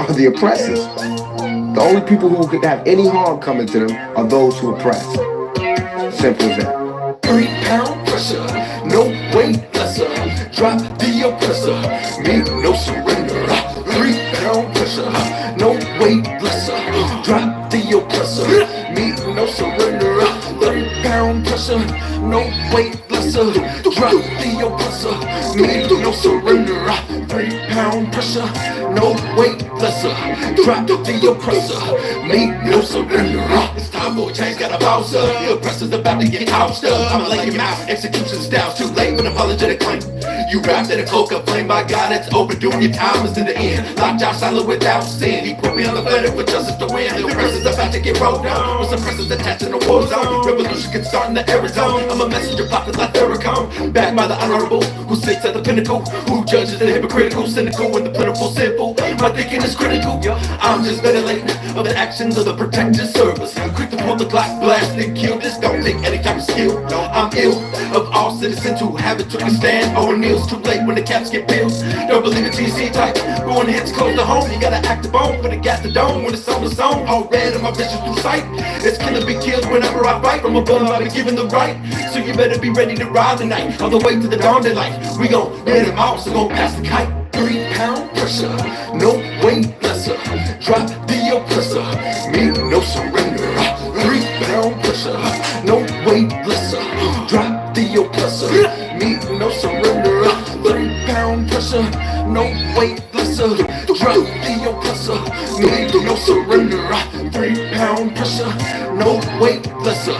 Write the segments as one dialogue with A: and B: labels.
A: are the oppressors. The only people who could have any harm coming to them are those who oppress. Simple as that.
B: 3-pound pressure, no weight lesser. Drop the oppressor, meet no surrender. 3-pound pressure, no weight lesser. Drop the oppressor, meet no surrender. 3-pound pressure, no weight lesser. Drop the oppressor, meet no surrender. 3-pound pressure, no weight lesser. Drop the oppressor, meet no surrender. It's time for a change, got a bouncer. The oppressor's about to get ousted. I'ma lay him out, execution styles too late for an apologetic claim. You wrapped in a cloak of flame, by God, it's overdue. Your time is in the end. Locked out silent without sin. He put me on the planet for justice to win. The oppressor's about to get rolled down. With suppressors attached in the war zone. Revolution can start in the Arizona. I'm a messenger popping like Farrakhan. Backed by the honorable, who sits at the pinnacle, who judges the hypocritical, cynical, and the plentiful sinful. My thinking is critical. I'm just ventilating of the actions of the protective service. Quick to pull the Glock, blast and kill. This don't take any type of skill. I'm ill of all citizens who haven't took a stand. Oh, Neil's too late when the caps get pills. Don't believe it, TC type. Going hits close to home. You gotta act the bone, but it got the dome when it's on the zone. All red in my vision through sight. It's gonna be killed whenever I fight. From above, I'll be given the right. So you better be ready to ride the night. All the way to the dawn daylight. We gon' let him out, so gon' pass the kite. 3-pound pressure, no weight lesser. Drop the oppressor, meet no surrender. 3-pound pressure, no weight lesser. Drop the oppressor, meet no surrender. 3-pound pressure, no weight lesser. Drop the oppressor, meet no surrender. 3-pound pressure, no weight lesser.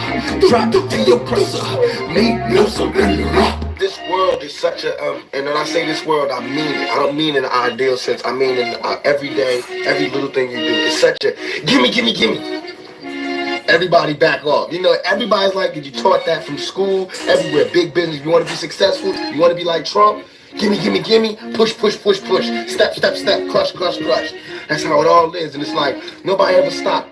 B: Drop the oppressor, meet no surrender.
A: This world is such a, and when I say this world, I mean it. I don't mean in an ideal sense. I mean in every day, every little thing you do. It's such a, gimme, gimme, gimme. Everybody back off. You know, everybody's like, you taught that from school, everywhere. Big business. You want to be successful? You want to be like Trump? Gimme, gimme, gimme. Push, push, push, push. Step, step, step. Crush, crush, crush. That's how it all is. And it's like, nobody ever stopped.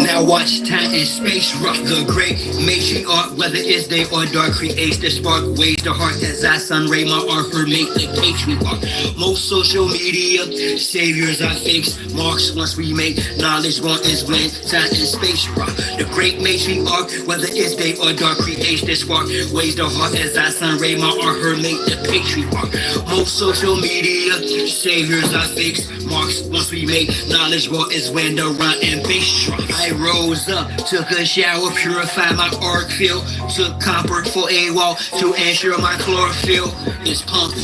C: Now watch time and space rock. The great matriarch, whether it's day or dark, creates the spark, waves the heart as I sun ray my art, her make the patriarch. Most social media saviors are fakes, marks once we make knowledge one is when time and space rock. The great matriarch, whether it's day or dark, creates the spark, waves the heart as I sun ray my art, her make the patriarch. Most social media saviors are fakes, marks once we make knowledge one is when the run and bass drop. I rose up, took a shower, purified my arc field, took copper for a wall to ensure my chlorophyll is pumping.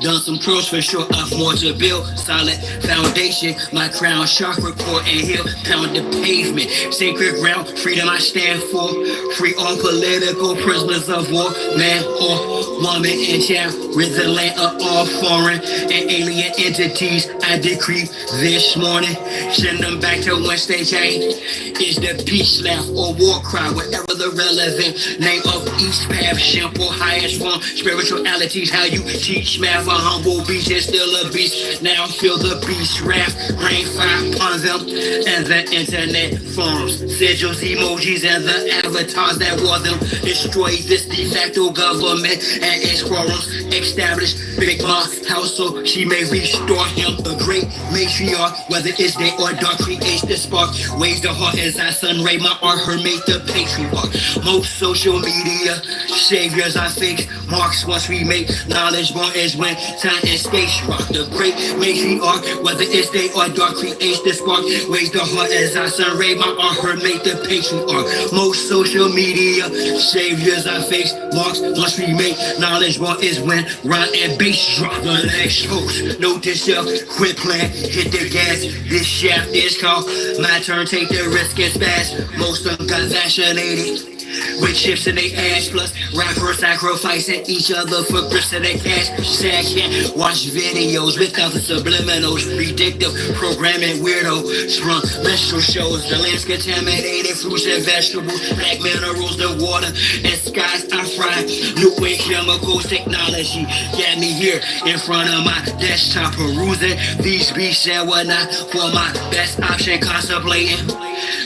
C: Done some curls for sure, I've more to build. Solid foundation, my crown chakra core and hill, pound the pavement. Sacred ground, freedom I stand for. Free all political prisoners of war, man or woman and child. Rid the land of all foreign and alien entities. I decree this morning, send them back to whence they came. Is the peace laugh or war cry, whatever the relevant name of each path, simple, highest form, spiritualities, how you teach math, a humble beast is still a beast, now feel the beast wrath, rain fire upon them, and the internet forms, sigils, emojis, and the avatars that war them, destroy this de facto government and its quorums, establish Big Ma house so she may restore him, the great matriarch, whether it's day or dark, creates the spark, waves the heart as I sun ray my art, her make the patriarch. Most social media saviors are fakes, marks once we make knowledge born is when time and space rock. The great matriarch, whether it's day or dark, creates the spark, waves the heart as I sun ray my art, her make the patriarch. Most social media saviors are fakes, marks once we make knowledge born is when rhyme and bass drop. The next host, note to self, quit playing, hit the gas, this shaft is called my turn, take the risk and spaz. Most of them got vaccinated, with chips in their ass, plus rappers sacrificing each other for grips in their cash. Sad cat, watch videos without the subliminals, predictive programming weirdos from menstrual shows. The land's contaminated, fruits and vegetables, black minerals, the water and skies I fry. New age chemicals, technology got me here in front of my desktop, perusing these beats and whatnot for my best option, contemplating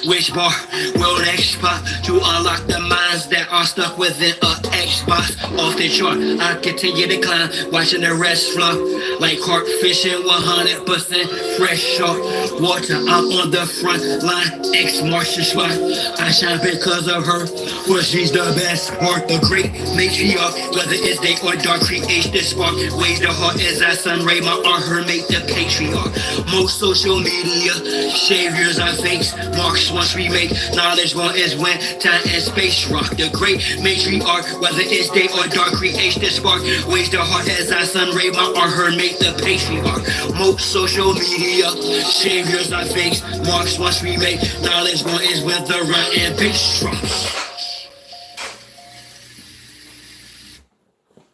C: which bar will next pop to unlock the minds that are stuck within a Xbox. Off the chart, I continue to climb, watching the rest flop like carp fishing, 100% fresh shark water. I'm on the front line, ex-Martian spot. I shine because of her, for she's the best part. The great matriarch, whether it's day or dark, creates the spark. Ways the heart as I sun ray my art, her make the patriarch. Most social media saviors are fakes. Marks once we make knowledge one is when time and space rock. The great matriarch, whether it's day or dark, creates the spark. Ways the heart as I sun ray my art, her make the patriarch. Most social media saviors are fakes. Marks once we make knowledge one is when the rhyme and bass drops.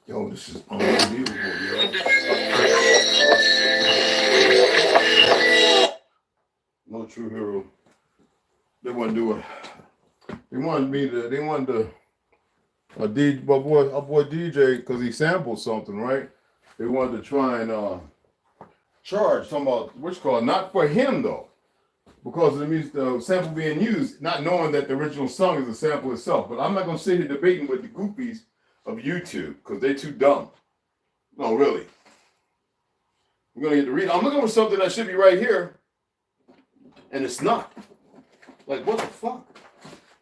B: Yo, this is unbelievable, yo. No true hero. They want to do it. They wanted our boy DJ, because he sampled something, right? They wanted to try and charge some about what's called, not for him though, because of the music, the sample being used, not knowing that the original song is the sample itself. But I'm not gonna sit here debating with the goofies of YouTube because they're too dumb. No, really. We're gonna get to read. I'm looking for something that should be right here, and it's not. Like, what the fuck?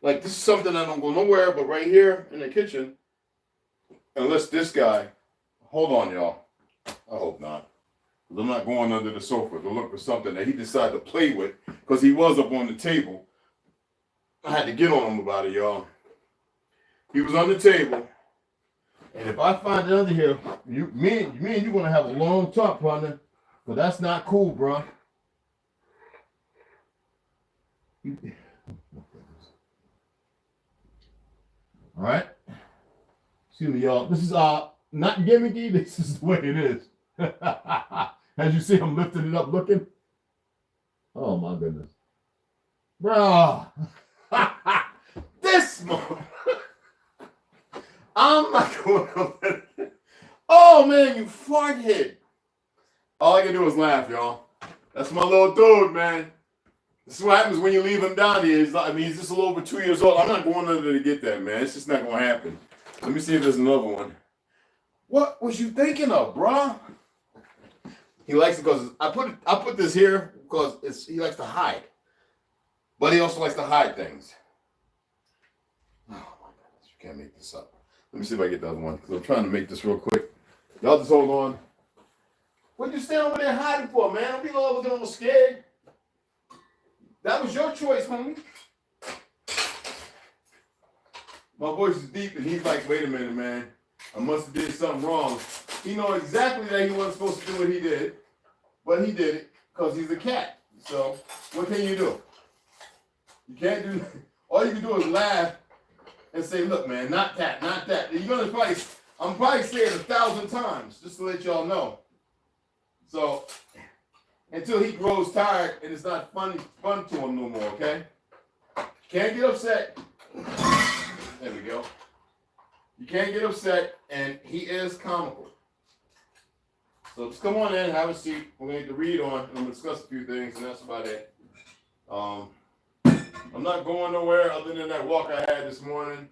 B: Like, this is something that don't go nowhere but right here in the kitchen. Unless this guy, hold on, y'all. I hope not. I'm not going under the sofa to look for something that he decided to play with because he was up on the table. I had to get on him about it, y'all. He was on the table. And if I find it under here, me and you gonna have a long talk, partner. But that's not cool, bro. All right. Excuse me, y'all. This is not gimmicky. This is the way it is. As you see, I'm lifting it up, looking. Oh my goodness, bro. This one. I'm not going up there. Oh man, you fart head. All I can do is laugh, y'all. That's my little dude, man. This is what happens when you leave him down here. He's just a little over 2 years old. I'm not going under there to get that, man. It's just not going to happen. Let me see if there's another one. What was you thinking of, bro? He likes it because I put this here because he likes to hide. But he also likes to hide things. Oh, my goodness. You can't make this up. Let me see if I get the other one because I'm trying to make this real quick. Y'all just hold on. What you stand over there hiding for, man? Don't be all looking all scared. That was your choice, homie. My voice is deep, and he's like, wait a minute, man. I must have did something wrong. He knows exactly that he wasn't supposed to do what he did, but he did it because he's a cat. So what can you do? You can't do, all you can do is laugh and say, look, man, not that, not that. I'm probably saying it 1,000 times just to let y'all know. So, until he grows tired and it's not fun to him no more, okay? Can't get upset. There we go. You can't get upset, and he is comical. So just come on in, have a seat. We're going to read on, and I'm going to discuss a few things, and that's about it. I'm not going nowhere other than that walk I had this morning.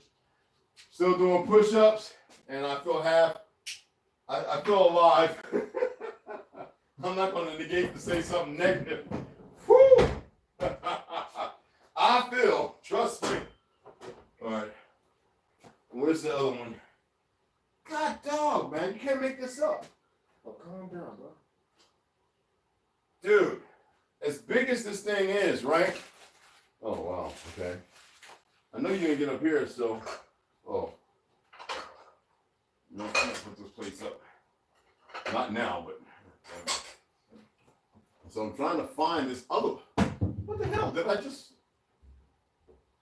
B: Still doing push-ups, and I feel alive. I'm not going to negate to say something negative. Whew! I feel, trust me. All right. Where's the other one? God dog, man. You can't make this up. Oh, calm down, bro. Dude, as big as this thing is, right? Oh, wow. Okay. I know you're going to get up here, so. Oh. No, I can't put this place up. Not now, but. So I'm trying to find this other. What the hell? Did I just.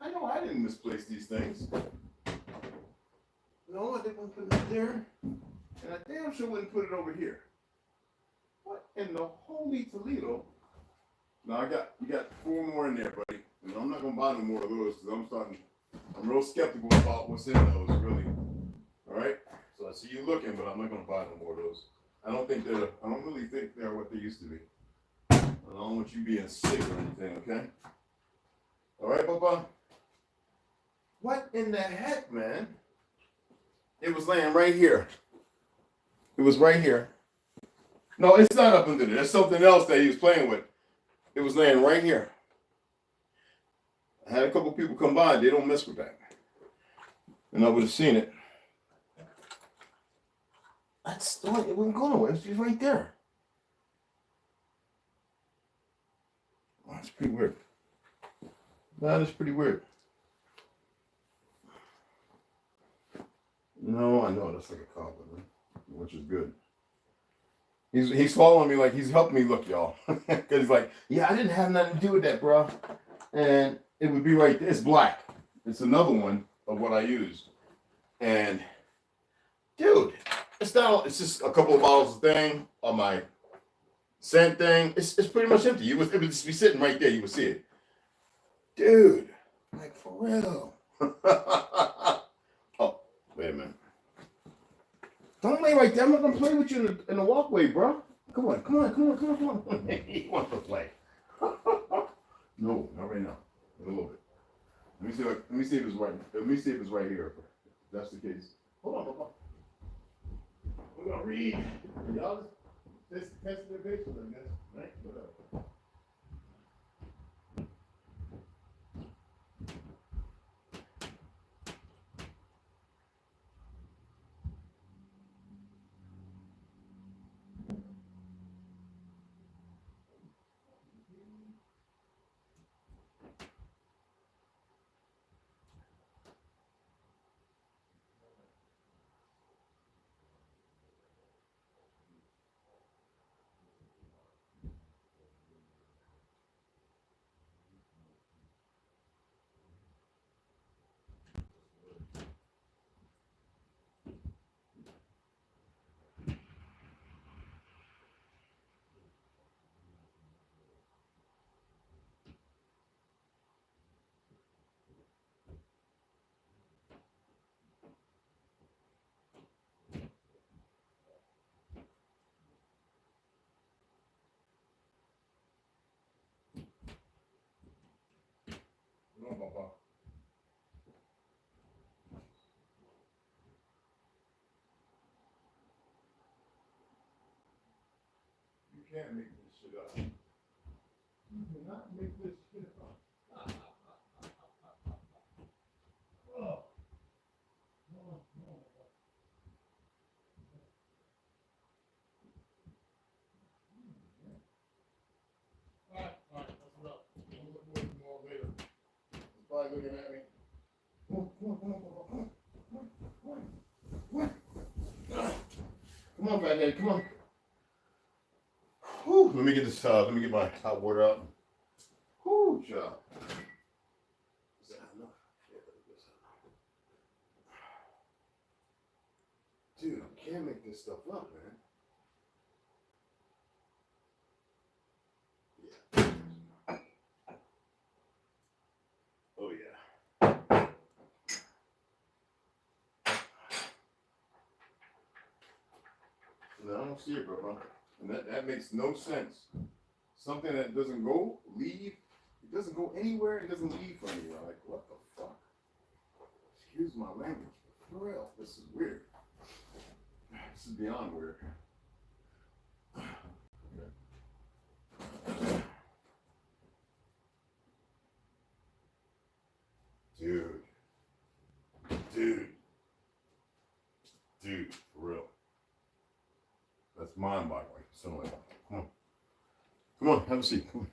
D: I know I didn't misplace these things. No, I didn't put it there. And I damn sure wouldn't put it over here. What in the holy Toledo? No, you got 4 more in there, buddy. And I'm not gonna buy no more of those because I'm real skeptical about what's in those, really. All right. So I see you looking, but I'm not gonna buy no more of those. I don't really think they're what they used to be. I don't want you being sick or anything, okay? All right, Papa? What in the heck, man? It was laying right here. It was right here. No, it's not up under there. There's something else that he was playing with. It was laying right here. I had a couple people come by. They don't mess with that. And I would have seen it. It wasn't going away. It was just right there. Oh, that's pretty weird. That is pretty weird. No, I know that's like a compliment, which is good. He's following me like he's helping me look, y'all. Because he's like, yeah, I didn't have nothing to do with that, bro. And it would be right there. It's black. It's another one of what I used. And dude, it's just a couple of bottles of thing on my scent thing. It's pretty much empty. It would just be sitting right there. You would see it. Dude, like for real. Oh, wait a minute. Don't lay right there. I'm not gonna play with you in the walkway, bro. Come on. He wants to play. No, not right now. In a little bit. Let me see if it's right. Let me see if it's right here. If that's the case. Hold on, Papa. We're gonna read. Y'all just test their patience, I guess. Right? Whatever. No, Papa. You can't make this shit up. You cannot make this shit up. Oh. No. All right, that's enough. We'll look more later. He's probably looking at me. Come on, fathead, come on. Whew, let me get this. Let me get my hot water out. Whew, job. Is that enough? Yeah, that's enough. Dude, I can't make this stuff up, man. Yeah. Oh yeah. No, I don't see it, bro. And that makes no sense. Something that doesn't leave, it doesn't go anywhere, it doesn't leave from anywhere. Like, what the fuck? Excuse my language, but for real, this is weird. This is beyond weird. Dude, for real. That's mind-boggling. So, come on, have a seat. Come on.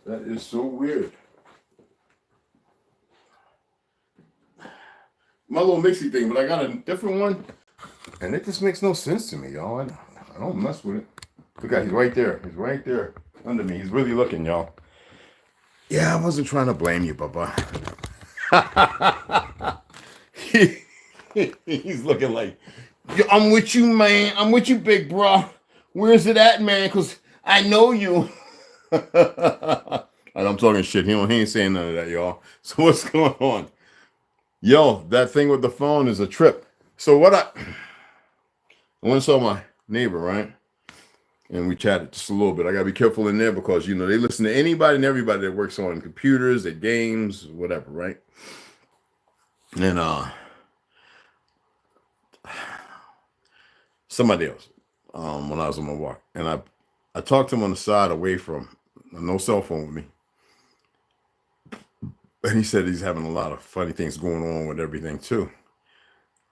D: That is so weird. My little mixy thing, but I got a different one, and it just makes no sense to me, y'all. I don't mess with it. Look at, he's right there. He's right there under me. He's really looking, y'all. Yeah, I wasn't trying to blame you, Papa. He's looking like, "Yo, I'm with you, man. I'm with you, big bro. Where's it at, man? Because I know you." And I'm talking shit. He ain't saying none of that, y'all. So what's going on? Yo, that thing with the phone is a trip. So what I went and saw my neighbor, right? And we chatted just a little bit. I gotta be careful in there because they listen to anybody and everybody that works on computers, at games, whatever, right? And somebody else, when I was on my walk, and I talked to him on the side away from no cell phone with me. And he said he's having a lot of funny things going on with everything too.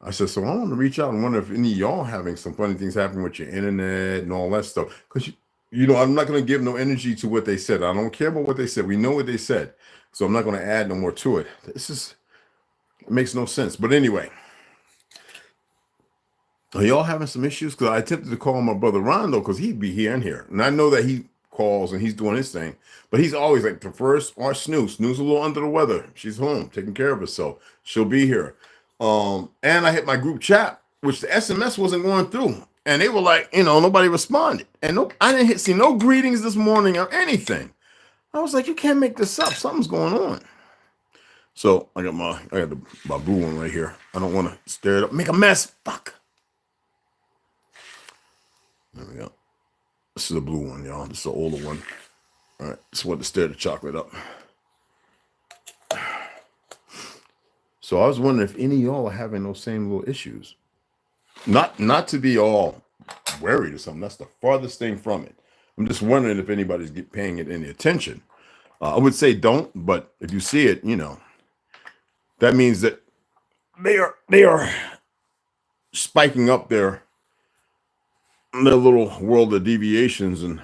D: I said, so I want to reach out and wonder if any of y'all having some funny things happening with your internet and all that stuff. Because, I'm not going to give no energy to what they said. I don't care about what they said. We know what they said. So I'm not going to add no more to it. It makes no sense. But anyway, are y'all having some issues? Because I attempted to call my brother Rondo because he'd be here and here. And I know that he calls and he's doing his thing. But he's always like the first or Snooze. Snooze a little under the weather. She's home taking care of herself. She'll be here. And I hit my group chat, which the SMS wasn't going through. And they were like, nobody responded. And I didn't see no greetings this morning or anything. I was like, you can't make this up. Something's going on. So I got my blue one right here. I don't want to stir it up. Make a mess. Fuck. There we go. This is the blue one, y'all. This is the older one. All right. Just want to stir the chocolate up. So I was wondering if any of y'all are having those same little issues. Not to be all worried or something. That's the farthest thing from it. I'm just wondering if anybody's paying it any attention. I would say don't, but if you see it, that means that they are spiking up their little world of deviations and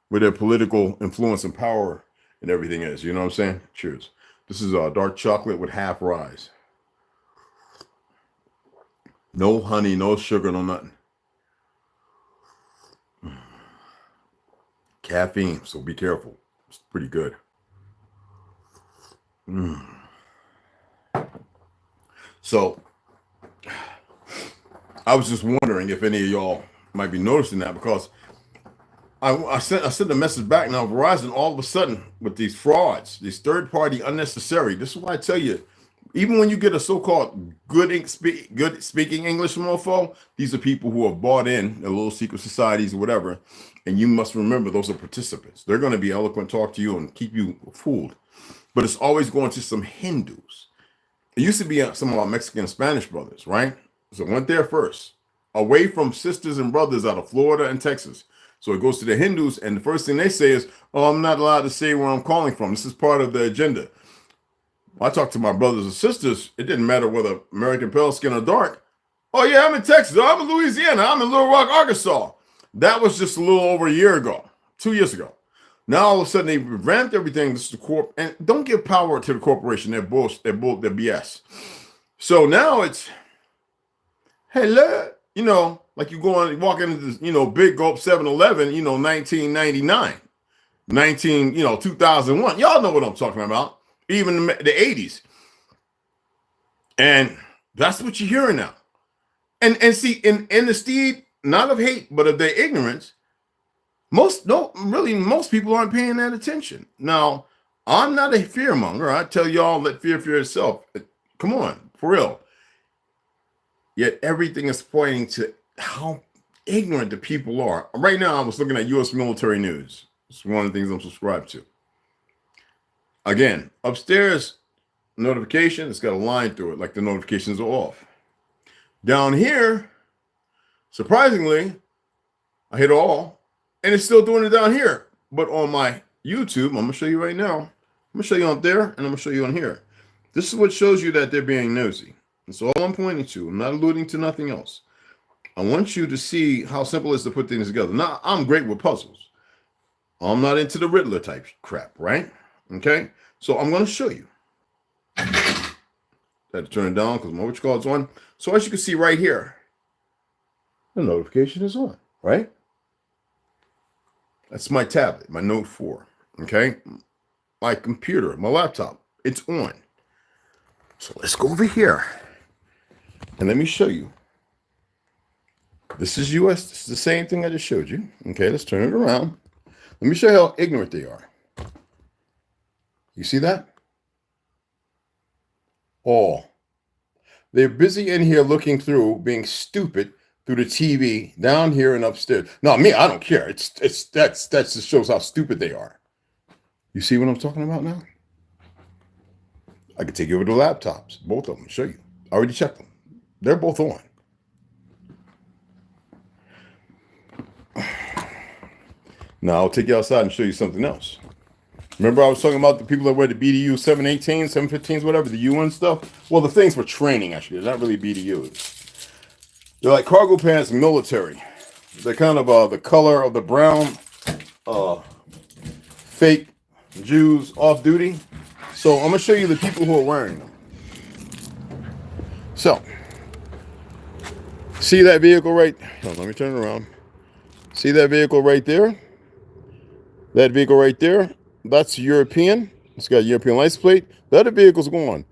D: where their political influence and power and everything is. You know what I'm saying? Cheers. This is dark chocolate with half rise. No honey, no sugar, no nothing. Caffeine, so be careful. It's pretty good. So I was just wondering if any of y'all might be noticing that, because I sent a message back now. Verizon, all of a sudden, with these frauds, these third-party unnecessary. This is why I tell you, even when you get a so-called good speaking English mofo, these are people who have bought in their little secret societies or whatever, and you must remember those are participants. They're going to be eloquent, talk to you, and keep you fooled. But it's always going to some Hindus. It used to be some of our Mexican and Spanish brothers, right? So it went there first, away from sisters and brothers out of Florida and Texas. So it goes to the Hindus, and the first thing they say is, "Oh, I'm not allowed to say where I'm calling from. This is part of the agenda." I talked to my brothers and sisters. It didn't matter whether American pale skin or dark. "Oh yeah, I'm in Texas. I'm in Louisiana. I'm in Little Rock, Arkansas." That was just a little over a year ago, 2 years ago. Now all of a sudden they ramped everything. This is the corp, and don't give power to the corporation. They're bullshit. They're BS. So now it's, hello, like you walk into this, big gulp 7-Eleven, 1999, 2001. Y'all know what I'm talking about. Even the 80s. And that's what you're hearing now. And see, in the steed, not of hate, but of their ignorance, most people aren't paying that attention. Now, I'm not a fearmonger. I tell y'all, let fear itself. Come on, for real. Yet everything is pointing to how ignorant the people are. Right now, I was looking at U.S. military news. It's one of the things I'm subscribed to. Again, upstairs, notification, it's got a line through it, like the notifications are off. Down here, surprisingly, I hit all, and it's still doing it down here. But on my YouTube, I'm going to show you right now. I'm going to show you on there, and I'm going to show you on here. This is what shows you that they're being nosy. That's all I'm pointing to. I'm not alluding to nothing else. I want you to see how simple it is to put things together. Now, I'm great with puzzles. I'm not into the Riddler type crap, right? Okay? So I'm going to show you. I had to turn it down because my which card's on. So as you can see right here, the notification is on, right? That's my tablet, my Note 4. Okay? my computer, my laptop. It's on. So let's go over here. And let me show you. This is US. This is the same thing I just showed you. Okay, let's turn it around. Let me show you how ignorant they are. You see that? All. They're busy in here looking through, being stupid through the TV down here and upstairs. No, me, I don't care. That just shows how stupid they are. You see what I'm talking about now? I can take you over to laptops, both of them, show you. I already checked them. They're both on. Now I'll take you outside and show you something else. Remember I was talking about the people that wear the BDU 718s, 715s, whatever, the UN stuff? Well, the things for training, actually. They're not really BDUs. They're like cargo pants, military. They're kind of the color of the brown fake Jews off-duty. So I'm going to show you the people who are wearing them. So, see that vehicle right? Let me turn it around. See that vehicle right there? That vehicle right there? That's European. It's got a European license plate. The other vehicle's gone.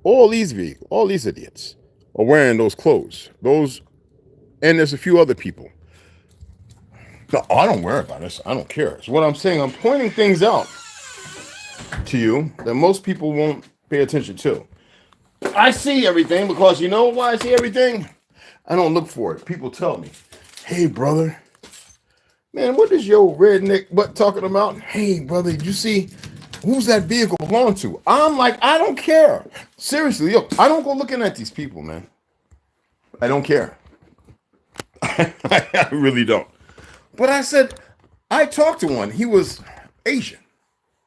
D: All these vehicles, all these idiots are wearing those clothes. Those, and there's a few other people. No, I don't worry about this. I don't care. So what I'm saying, I'm pointing things out to you that most people won't pay attention to. I see everything because you know why I see everything? I don't look for it. People tell me, hey, brother, man, what is your redneck butt talking about? Hey, brother, did you see who's that vehicle belong to? I'm like, I don't care. Seriously, yo, I don't go looking at these people, man. I don't care. I really don't. But I said, I talked to one. He was Asian.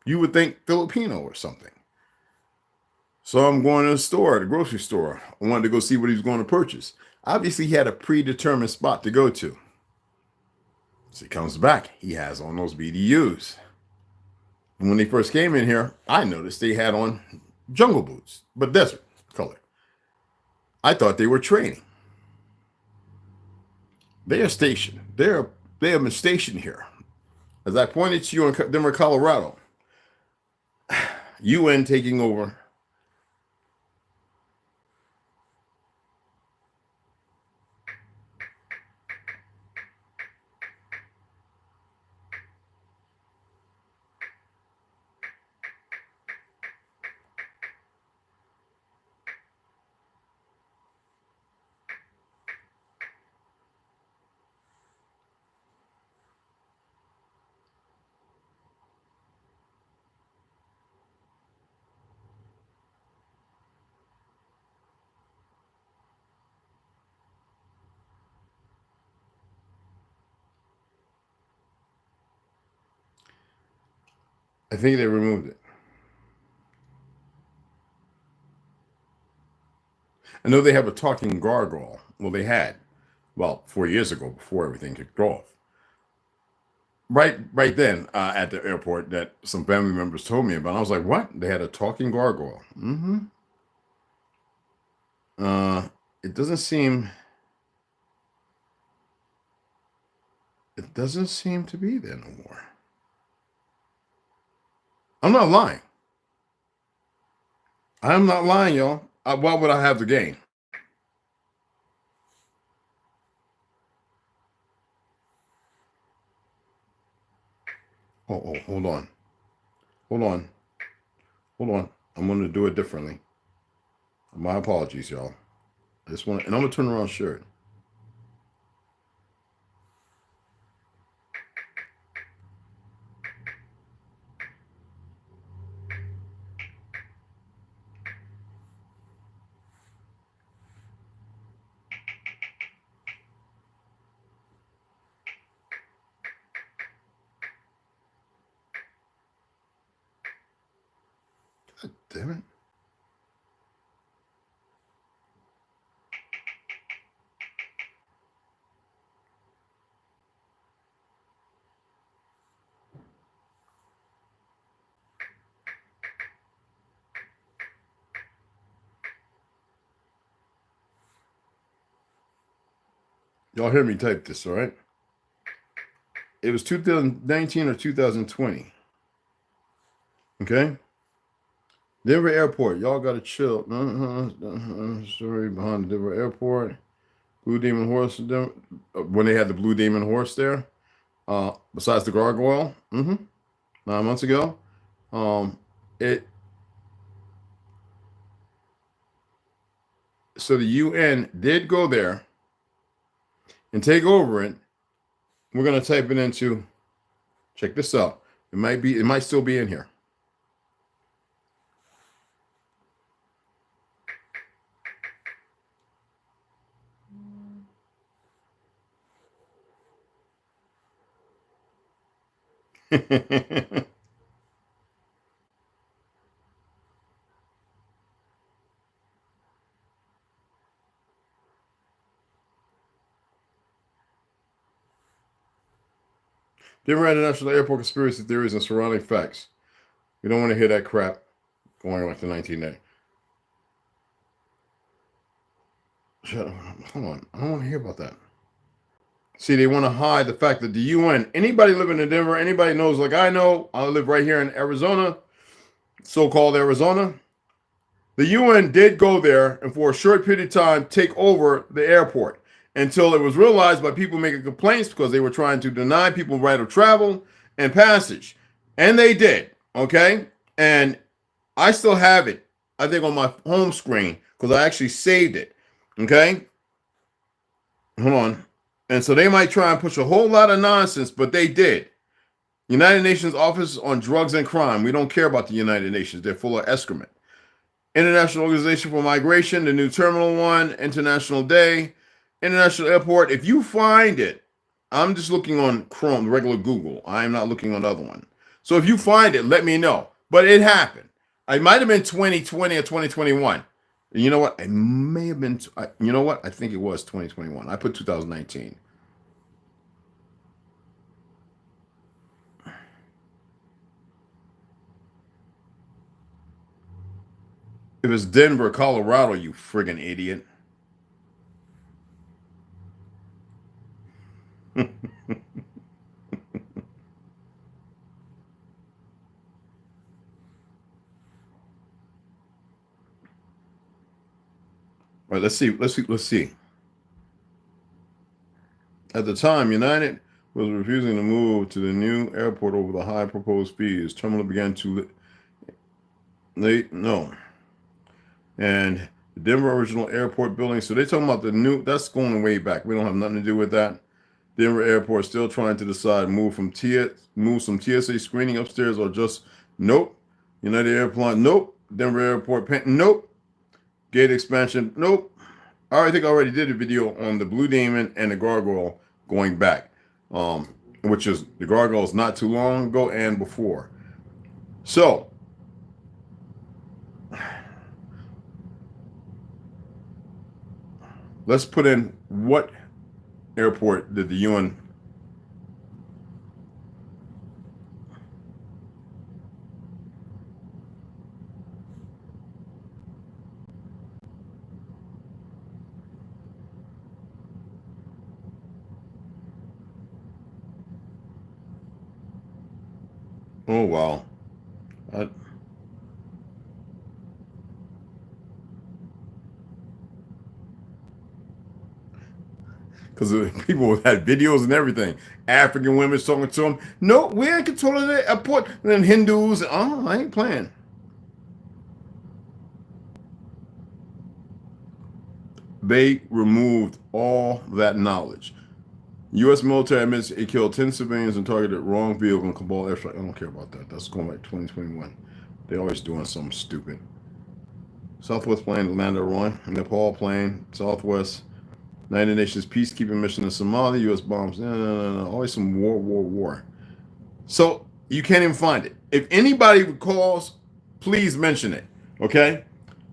D: You would think Filipino or something. So I'm going to the store, the grocery store. I wanted to go see what he was going to purchase. Obviously, he had a predetermined spot to go to. So he comes back. He has on those BDUs. And when they first came in here, I noticed they had on jungle boots, but desert color. I thought they were training. They are stationed. They have been stationed here. As I pointed to you in Denver, Colorado, UN taking over. I think they removed it. I know they have a talking gargoyle. Well, they had, well, 4 years ago before everything kicked off. Right then at the airport that some family members told me about. I was like, what? They had a talking gargoyle. Mm-hmm. It doesn't seem to be there no more. I'm not lying. I'm not lying, y'all. Why would I have to gain? Oh, hold on. I'm going to do it differently. My apologies, y'all. I just want, and I'm going to turn around shirt. God damn it. Y'all hear me type this, all right? It was 2019 or 2020. Okay. Denver Airport. Y'all got to chill. Story behind the Denver Airport. Blue Demon Horse. When they had the Blue Demon Horse there. Besides the gargoyle. 9 months ago. So the UN did go there and take over it. We're going to type it into, check this out. It might still be in here. Denver International Airport conspiracy theories and surrounding facts. We don't want to hear that crap going like the 1980s. Shut up. Hold on. I don't want to hear about that. See, they want to hide the fact that the UN, anybody living in Denver, anybody knows, like I know, I live right here in Arizona, so-called Arizona. The UN did go there and for a short period of time take over the airport until it was realized by people making complaints because they were trying to deny people right of travel and passage. And they did, okay? And I still have it, I think, on my home screen because I actually saved it, okay? Hold on. And so they might try and push a whole lot of nonsense, but they did. United Nations Office on Drugs and Crime. We don't care about the United Nations. They're full of excrement. International Organization for Migration, the new Terminal 1, International Day, International Airport. If you find it, I'm just looking on Chrome, regular Google. I'm not looking on the other one. So if you find it, let me know. But it happened. It might have been 2020 or 2021. You know what? It may have been, you know what? I think it was 2021. I put 2019. If it's Denver, Colorado, you friggin' idiot. All right, let's see. At the time, United was refusing to move to the new airport over the high proposed fees. Terminal began to and the Denver original airport building. So they're talking about the new, that's going way back. We don't have nothing to do with that. Denver Airport still trying to decide move some TSA screening upstairs or just nope. United Airplane, nope. Denver Airport, nope. Gate expansion, nope. I think I already did a video on the Blue Demon and the Gargoyle going back, which is the Gargoyles not too long ago and before. So let's put in what airport did the UN? Oh, wow. Because people had videos and everything. African women talking to them. No, we're in control of the airport. And then Hindus. Oh, I ain't playing. They removed all that knowledge. U.S. military admits it killed 10 civilians and targeted wrong vehicle in Kabul airstrike. I don't care about that. That's going like 2021. They're always doing something stupid. Southwest plane landed wrong. Nepal plane, Southwest. United Nations peacekeeping mission in Somalia. U.S. bombs. No. Always some war. So you can't even find it. If anybody recalls, please mention it. Okay?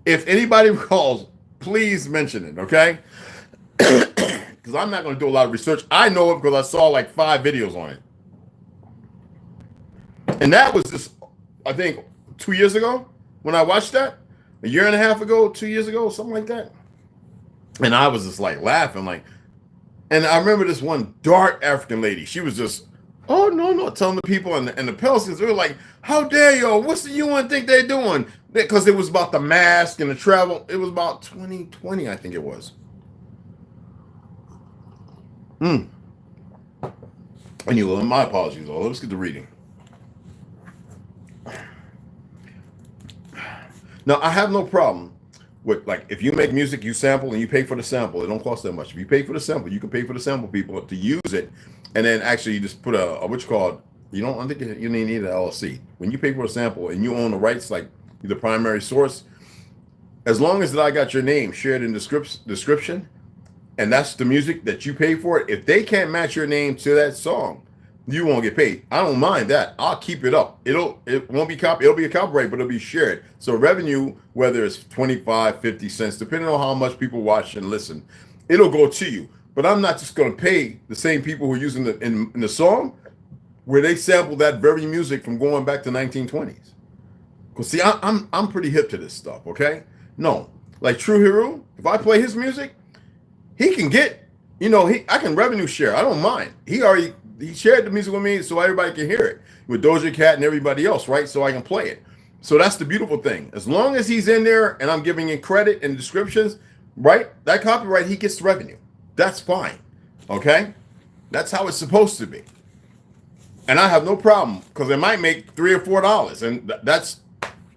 D: If anybody recalls, please mention it. Okay? Because I'm not going to do a lot of research. I know it because I saw like 5 videos on it. And that was just, I think, 2 years ago when I watched that. A year and a half ago, 2 years ago, something like that. And I was just like laughing, like, and I remember this one dark African lady. She was just Oh, no. Telling the people and the Pelicans, they were like, how dare y'all? What's the UN think they're doing? Because it was about the mask and the travel. It was about 2020, I think it was. Anyway, my apologies, all. Let's get to reading. Now, I have no problem with, like, if you make music, you sample, and you pay for the sample. It don't cost that much. If you pay for the sample, you can pay for the sample people to use it, and then actually you just put a what you call it. You don't. I think you need an LLC. When you pay for a sample and you own the rights, like the primary source, as long as that I got your name shared in the description, and that's the music that you pay for it. If they can't match your name to that song, you won't get paid. I don't mind that. I'll keep it up. It won't be it'll be a copyright, but it'll be shared. So revenue, whether it's 25, 50 cents, depending on how much people watch and listen, it'll go to you. But I'm not just going to pay the same people who are using it in the song where they sample that very music from going back to 1920s. Because see, I'm pretty hip to this stuff, okay? No. Like TRU HERU, if I play his music, he can get, I can revenue share. I don't mind. He shared the music with me so everybody can hear it with Doja Cat and everybody else, right? So I can play it. So that's the beautiful thing. As long as he's in there and I'm giving him credit and descriptions, right? That copyright, he gets the revenue. That's fine. Okay? That's how it's supposed to be. And I have no problem because they might make $3 or $4 and that's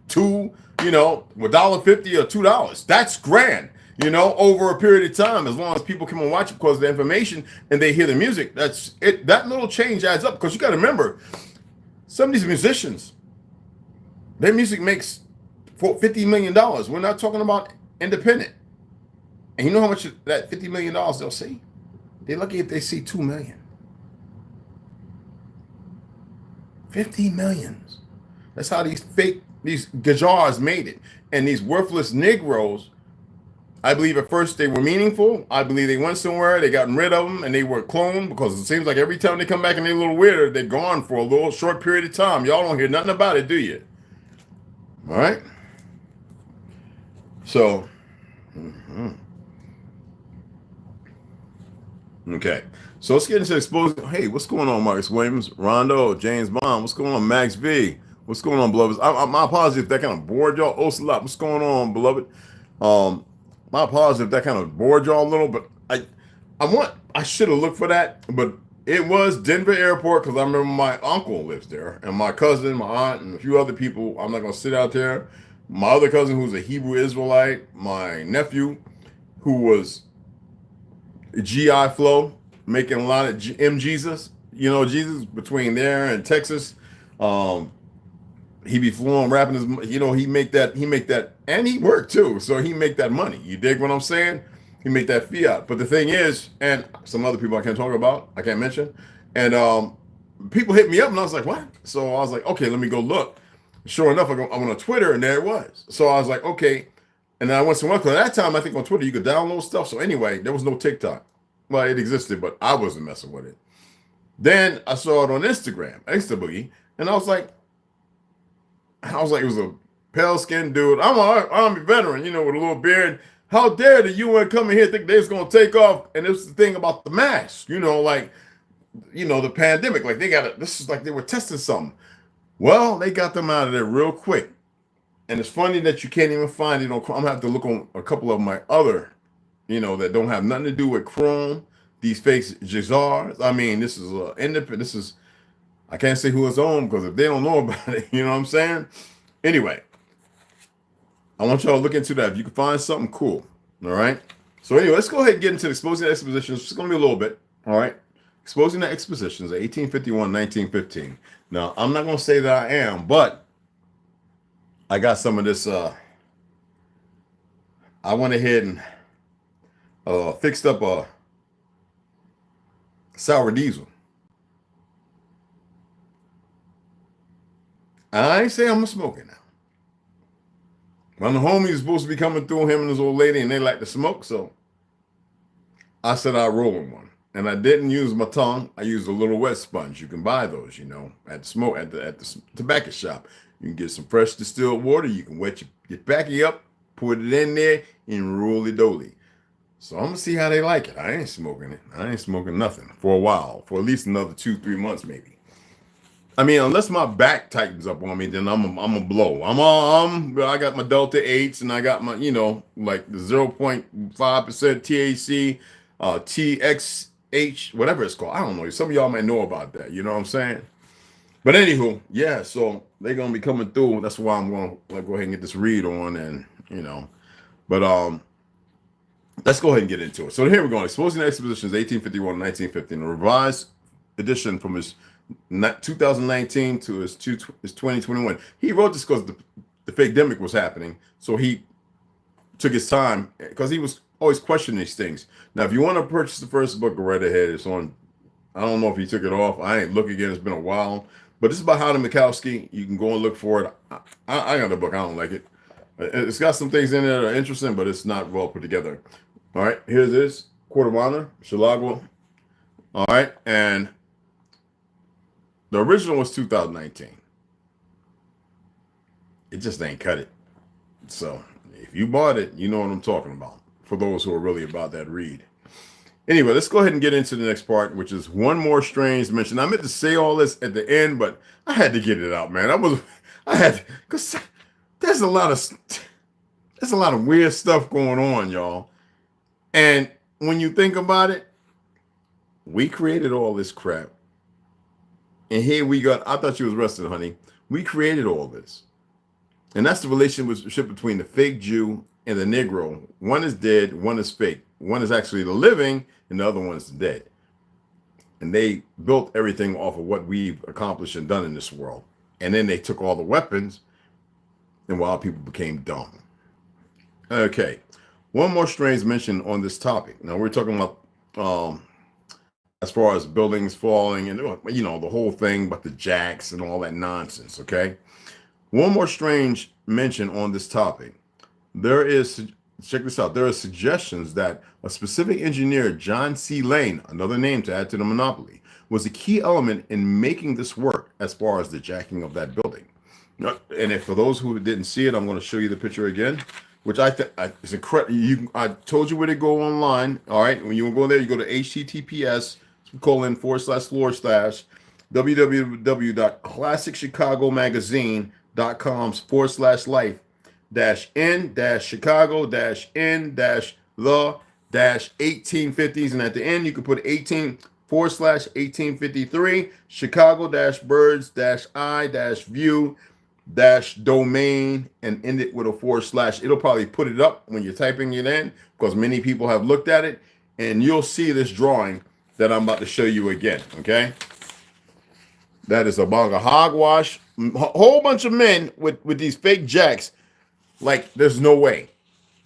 D: $1.50 or $2. That's grand. Over a period of time, as long as people come and watch it because of the information and they hear the music, that's it. That little change adds up because you got to remember, some of these musicians, their music makes $50 million. We're not talking about independent. And you know how much that $50 million they'll see? They're lucky if they see $2 million. 50 millions. That's how these gajars made it. And these worthless Negroes, I believe at first they were meaningful. I believe they went somewhere, they got rid of them, and they were cloned because it seems like every time they come back and they're a little weirder, they're gone for a little short period of time. Y'all don't hear nothing about it, do you? All right? So, okay. So let's get into exposing. Hey, what's going on, Marcus Williams, Rondo, James Bond? What's going on, Max V? What's going on, beloveds? My apologies if that kind of bored y'all. Ocelot, what's going on, beloved? My apologies if that kind of bored y'all a little, but I should have looked for that, but it was Denver Airport because I remember my uncle lives there, and my cousin, my aunt, and a few other people. I'm not gonna sit out there. My other cousin, who's a Hebrew Israelite, my nephew, who was a GI Flow, making a lot of Jesus, Jesus between there and Texas. He be flowing, rapping his, he make that, and he worked too. So he make that money. You dig what I'm saying? He make that fiat. But the thing is, and some other people I can't talk about, I can't mention, and people hit me up and I was like, what? So I was like, okay, let me go look. Sure enough, I went on Twitter and there it was. So I was like, okay. And then I went somewhere, because at that time, I think on Twitter, you could download stuff. So anyway, there was no TikTok. Well, it existed, but I wasn't messing with it. Then I saw it on Instagram, Instaboogie, and I was like, it was a pale-skinned dude. I'm an Army veteran, with a little beard. How dare the UN come in here think they're going to take off? And it's the thing about the mask, the pandemic. Like this is like they were testing something. Well, they got them out of there real quick. And it's funny that you can't even find it on Chrome. I'm going to have to look on a couple of my other, that don't have nothing to do with Chrome. These fake Jazars. I mean, this is independent. I can't say who it's on because if they don't know about it, you know what I'm saying? Anyway, I want y'all to look into that. If you can find something cool, all right? So anyway, let's go ahead and get into exposing the expositions. It's going to be a little bit, all right? Exposing the expositions of 1851, 1915. Now, I'm not going to say that I am, but I got some of this. I went ahead and fixed up a sour diesel. I ain't say I'm a smoker now. When the homies is supposed to be coming through, him and his old lady, and they like to smoke, so I said I'd roll in one. And I didn't use my tongue. I used a little wet sponge. You can buy those, at the tobacco shop. You can get some fresh distilled water. You can wet your tobacco up, put it in there, and roll it doly. So I'm gonna see how they like it. I ain't smoking it. I ain't smoking nothing for a while, for at least another 2-3 months maybe. I mean, unless my back tightens up on me, then I'm a blow. I got my Delta 8s and I got my, like the 0.5% THC, TXH, whatever it's called. I don't know. Some of y'all might know about that. You know what I'm saying? But anywho, yeah, so they're gonna be coming through. That's why I'm gonna go ahead and get this read on, and but let's go ahead and get into it. So here we're going. Exposing the Expositions 1851 to 1950, a revised edition from his 2019 to his 2021. He wrote this because the fake demic was happening, so he took his time because he was always questioning these things. Now, if you want to purchase the first book, go right ahead. It's on. I don't know if he took it off. I ain't look again. It's been a while. But this is by Howard Mikowski. You can go and look for it. I got the book. I don't like it. It's got some things in there that are interesting, but it's not well put together. All right, here's this Court of Honor, Chicago. All right, and the original was 2019. It just ain't cut it. So if you bought it, you know what I'm talking about. For those who are really about that read. Anyway, let's go ahead and get into the next part, which is one more strange mention. I meant to say all this at the end, but I had to get it out, man. Because there's a lot of weird stuff going on, y'all. And when you think about it, we created all this crap. And here we got, I thought you was resting, honey. We created all this. And that's the relationship between the fake Jew and the Negro. One is dead, one is fake. One is actually the living, and the other one is dead. And they built everything off of what we've accomplished and done in this world. And then they took all the weapons, and wild people became dumb. Okay. One more strange mention on this topic. Now, we're talking about as far as buildings falling and, the whole thing about the jacks and all that nonsense, okay? One more strange mention on this topic. Check this out. There are suggestions that a specific engineer, John C. Lane, another name to add to the monopoly, was a key element in making this work as far as the jacking of that building. And if for those who didn't see it, I'm going to show you the picture again, which I think is incredible. I told you where to go online. All right. When you go there, you go to https://www.classicchicagomagazine.com/life -n-chicago-n-the-1850s, and at the end you can put 18/1853 chicago-birds-i-view-domain and end it with a /. It'll probably put it up when you're typing it in because many people have looked at it, and you'll see this drawing that I'm about to show you again. Okay, that is a bunch of hogwash, a whole bunch of men with these fake jacks. Like, there's no way.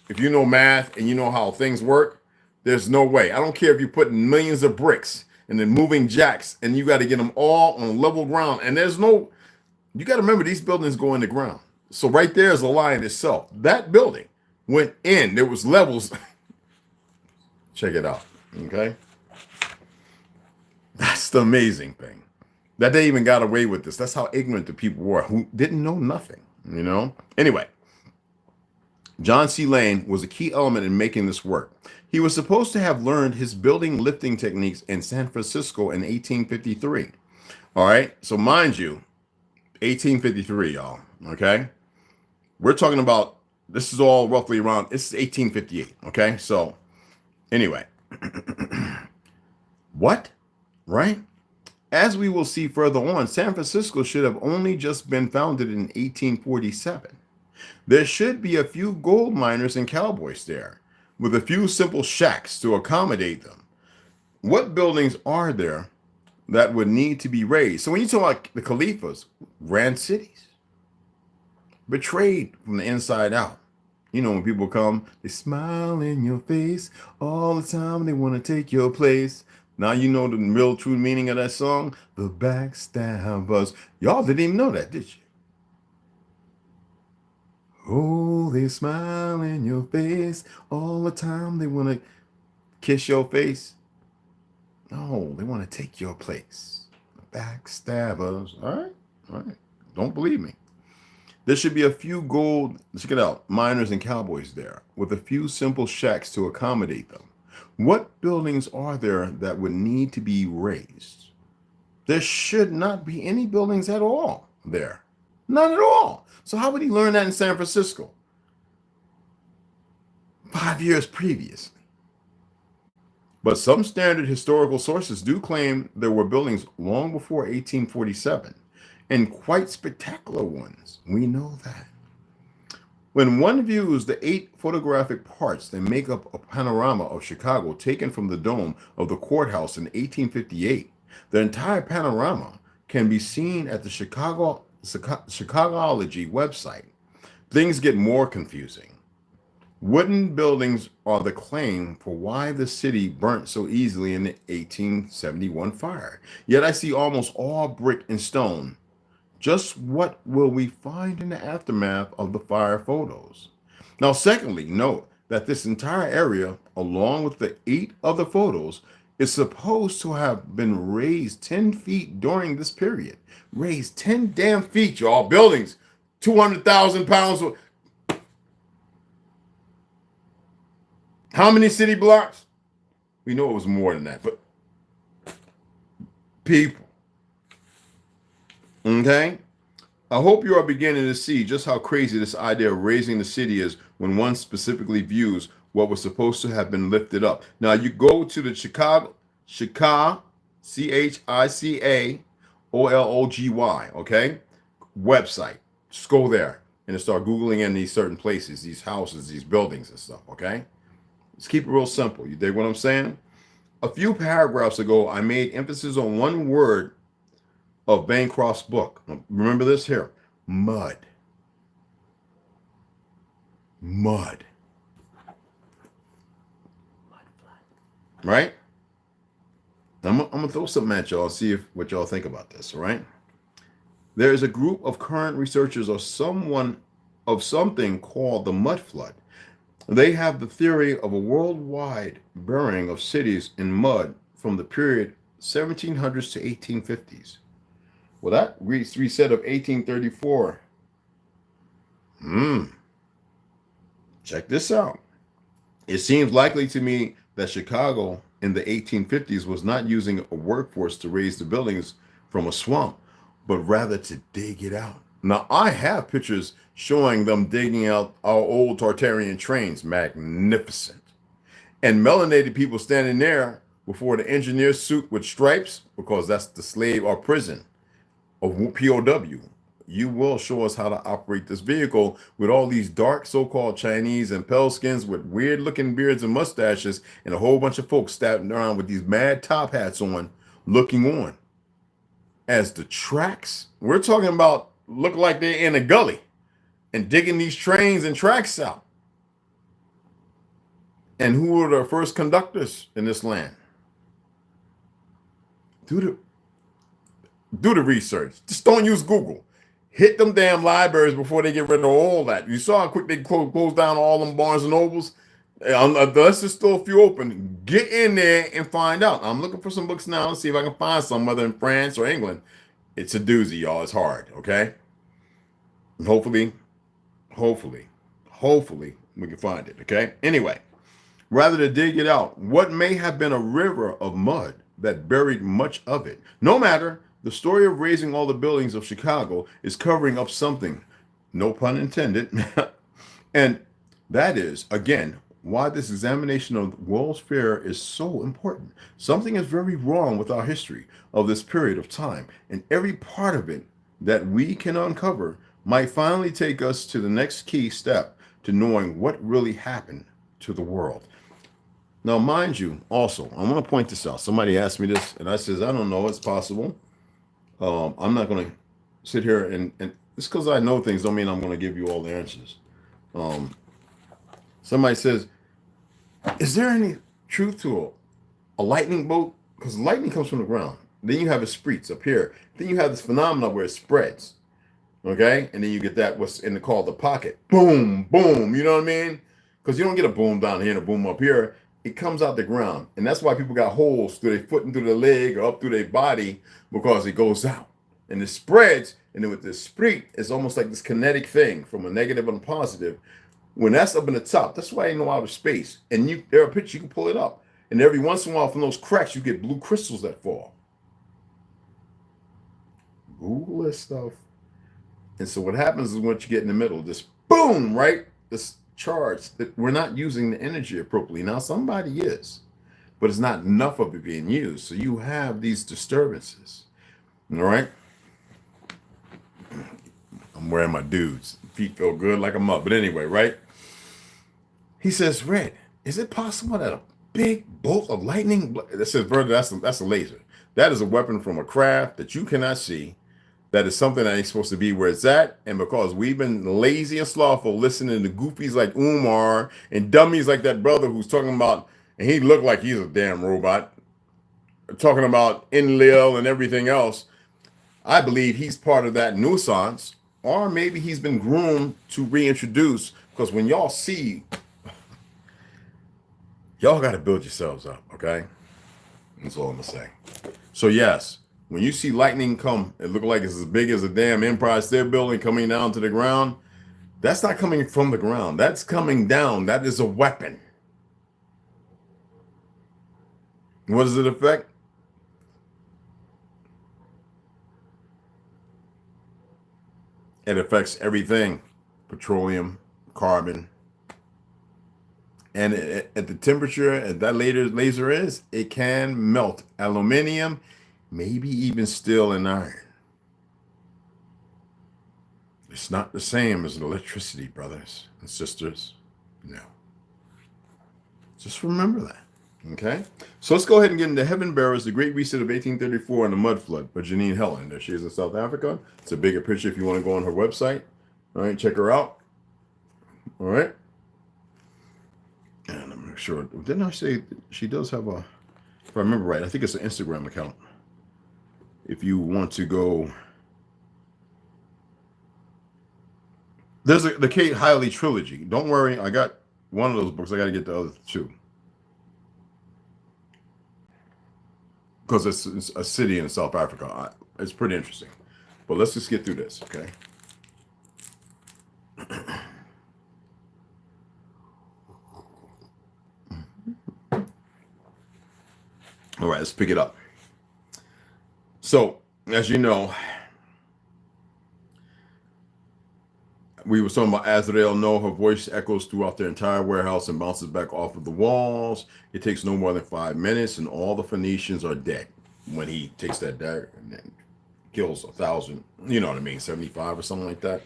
D: If you know math and you know how things work, there's no way. I don't care if you put millions of bricks and then moving jacks, and you got to get them all on level ground. And you got to remember, these buildings go in the ground. So right there is a lie in itself. That building went in. There was levels. Check it out. Okay. That's the amazing thing. That they even got away with this. That's how ignorant the people were who didn't know nothing, Anyway. John C. Lane was a key element in making this work. He was supposed to have learned his building lifting techniques in San Francisco in 1853. All right. So mind you, 1853, y'all. Okay. We're talking about, this is all roughly around, this is 1858. Okay. So anyway, what? Right? As we will see further on, San Francisco should have only just been founded in 1847. There should be a few gold miners and cowboys there, with a few simple shacks to accommodate them. What buildings are there that would need to be raised? So when you talk about the Caliphs, ran cities, betrayed from the inside out. When people come, they smile in your face all the time. They want to take your place. Now you know the real true meaning of that song, the backstabbers. Y'all didn't even know that, did you? Oh, they smile in your face all the time. They want to kiss your face. No, they want to take your place. Backstabbers. All right. Don't believe me. There should be a few gold, check it out, miners and cowboys there, with a few simple shacks to accommodate them. What buildings are there that would need to be raised? There should not be any buildings at all there. None at all. So how would he learn that in San Francisco 5 years previously? But some standard historical sources do claim there were buildings long before 1847, and quite spectacular ones. We know that. When one views the 8 photographic parts that make up a panorama of Chicago taken from the dome of the courthouse in 1858, the entire panorama can be seen at the Chicagoology website. Things get more confusing. Wooden buildings are the claim for why the city burnt so easily in the 1871 fire. Yet I see almost all brick and stone. Just what will we find in the aftermath of the fire photos? Now, secondly, note that this entire area, along with the 8 other photos, is supposed to have been raised 10 feet during this period. Raised 10 damn feet, y'all. Buildings, 200,000 pounds. How many city blocks? We know it was more than that, but people. Okay? I hope you are beginning to see just how crazy this idea of raising the city is when one specifically views what was supposed to have been lifted up. Now, you go to the Chicago, CHICAOLOGY, okay, website. Just go there and start Googling in these certain places, these houses, these buildings and stuff, okay? Let's keep it real simple. You dig what I'm saying? A few paragraphs ago, I made emphasis on one word of Bancroft's book. Remember this here? Mud. Mud. Right? I'm gonna throw something at y'all, see what y'all think about this, all right? There is a group of current researchers of something called the mud flood. They have the theory of a worldwide burying of cities in mud from the period 1700s to 1850s. Well, that reset of 1834. Check this out. It seems likely to me that Chicago in the 1850s was not using a workforce to raise the buildings from a swamp, but rather to dig it out. Now, I have pictures showing them digging out our old Tartarian trains. Magnificent. And melanated people standing there before the engineer suit with stripes, because that's the slave or prison of POW. You will show us how to operate this vehicle with all these dark so-called Chinese and pale skins with weird looking beards and mustaches and a whole bunch of folks standing around with these mad top hats on, looking on. As the tracks, we're talking about look like they're in a gully and digging these trains and tracks out. And who were the first conductors in this land? Do the research. Just don't use Google. Hit them damn libraries before they get rid of all that. You saw how quick they closed down all them Barnes and Nobles? Unless there's still a few open, get in there and find out. I'm looking for some books now to see if I can find some, whether in France or England. It's a doozy, y'all. It's hard, okay? And hopefully, we can find it, okay? Anyway, rather to dig it out, what may have been a river of mud that buried much of it. No matter, the story of raising all the buildings of Chicago is covering up something, no pun intended, and that is, again, why this examination of the World's Fair is so important. Something is very wrong with our history of this period of time, and every part of it that we can uncover might finally take us to the next key step to knowing what really happened to the world. Now, mind you, also, I want to point this out. Somebody asked me this, and I says, I don't know, it's possible. I'm not going to sit here and just because I know things don't mean I'm going to give you all the answers. Somebody says, is there any truth to a lightning bolt? Because lightning comes from the ground. Then you have it spreads up here. Then you have this phenomenon where it spreads. Okay? And then you get that, what's called the pocket. Boom, boom. You know what I mean? Because you don't get a boom down here and a boom up here. It comes out the ground. And that's why people got holes through their foot and through their leg or up through their body, because it goes out. And it spreads. And then with this spread, it's almost like this kinetic thing from a negative and a positive. When that's up in the top, that's why ain't no outer space. And there are pictures, you can pull it up. And every once in a while from those cracks, you get blue crystals that fall. Google this stuff. And so what happens is once you get in the middle, this boom, right? This charge that we're not using the energy appropriately. Now somebody is, but it's not enough of it being used. So you have these disturbances. All right. I'm wearing my dudes. Feet feel good like a mug. But anyway, right? He says, Red, is it possible that a big bolt of lightning? That says, brother, that's a laser. That is a weapon from a craft that you cannot see. That is something that ain't supposed to be where it's at. And because we've been lazy and slothful listening to goofies like Umar and dummies like that brother who's talking about, and he looked like he's a damn robot, talking about Enlil and everything else, I believe he's part of that nuisance, or maybe he's been groomed to reintroduce, because when y'all see, y'all got to build yourselves up, okay? That's all I'm going to say. So yes, when you see lightning come, it looks like it's as big as a damn Empire State Building coming down to the ground. That's not coming from the ground. That's coming down. That is a weapon. What does it affect? It affects everything. Petroleum, carbon. And at the temperature at that laser is, it can melt aluminum, maybe even steel and iron. It's not the same as electricity, brothers and sisters. No. Just remember that. Okay? So let's go ahead and get into Heaven Bearers, the Great Reset of 1834 and the Mud Flood by Janine Helen. There she is in South Africa. It's a bigger picture if you want to go on her website. All right, check her out. All right. And I'm sure, didn't I say she does have a, if I remember right, I think it's an Instagram account. If you want to go, there's the Kate Hiley trilogy. Don't worry, I got one of those books. I got to get the other two. Because it's a city in South Africa. It's pretty interesting. But let's just get through this, okay? All right, let's pick it up. So, as you know, we were talking about Azrael. No, her voice echoes throughout the entire warehouse and bounces back off of the walls. It takes no more than 5 minutes, and all the Phoenicians are dead when he takes that dagger and then kills 1,000. You know what I mean, 75 or something like that.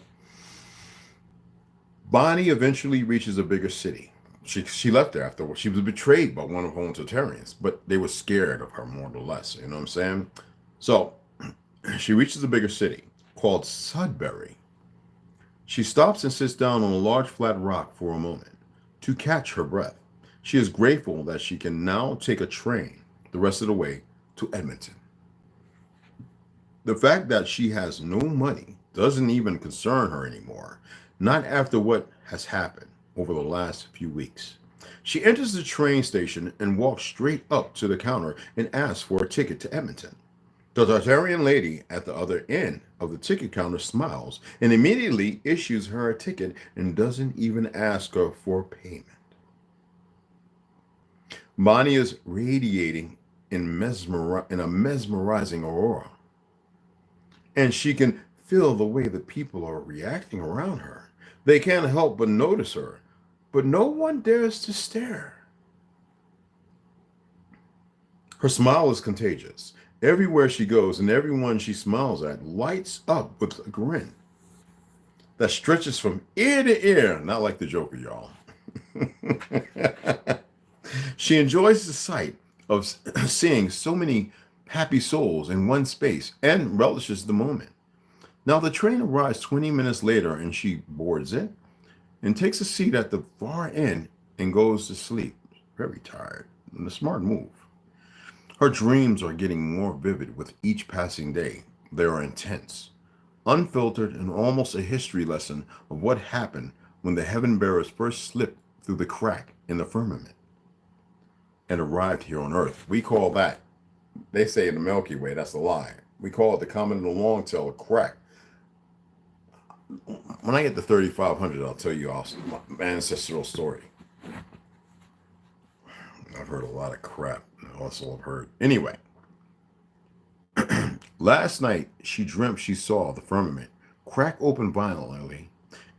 D: Bonnie eventually reaches a bigger city. She left there afterwards. She was betrayed by one of her own Tartarians, but they were scared of her more or less. You know what I'm saying? So she reaches a bigger city called Sudbury. She stops and sits down on a large flat rock for a moment to catch her breath. She is grateful that she can now take a train the rest of the way to Edmonton. The fact that she has no money doesn't even concern her anymore, not after what has happened over the last few weeks. She enters the train station and walks straight up to the counter and asks for a ticket to Edmonton. The Tartarian lady at the other end of the ticket counter smiles and immediately issues her a ticket and doesn't even ask her for payment. Bonnie is radiating in a mesmerizing aurora, and she can feel the way the people are reacting around her. They can't help but notice her, but no one dares to stare. Her smile is contagious. Everywhere she goes and everyone she smiles at lights up with a grin that stretches from ear to ear, not like the Joker, y'all. She enjoys the sight of seeing so many happy souls in one space and relishes the moment. Now the train arrives 20 minutes later and she boards it and takes a seat at the far end and goes to sleep. Very tired, and a smart move. Her dreams are getting more vivid with each passing day. They are intense, unfiltered, and almost a history lesson of what happened when the heaven bearers first slipped through the crack in the firmament and arrived here on Earth. We call that, they say in the Milky Way, that's a lie. We call it the comet and the long tail, a crack. When I get to 3,500, I'll tell you my ancestral story. I've heard a lot of crap. That's all I've heard. Anyway, Last night, she dreamt she saw the firmament crack open violently,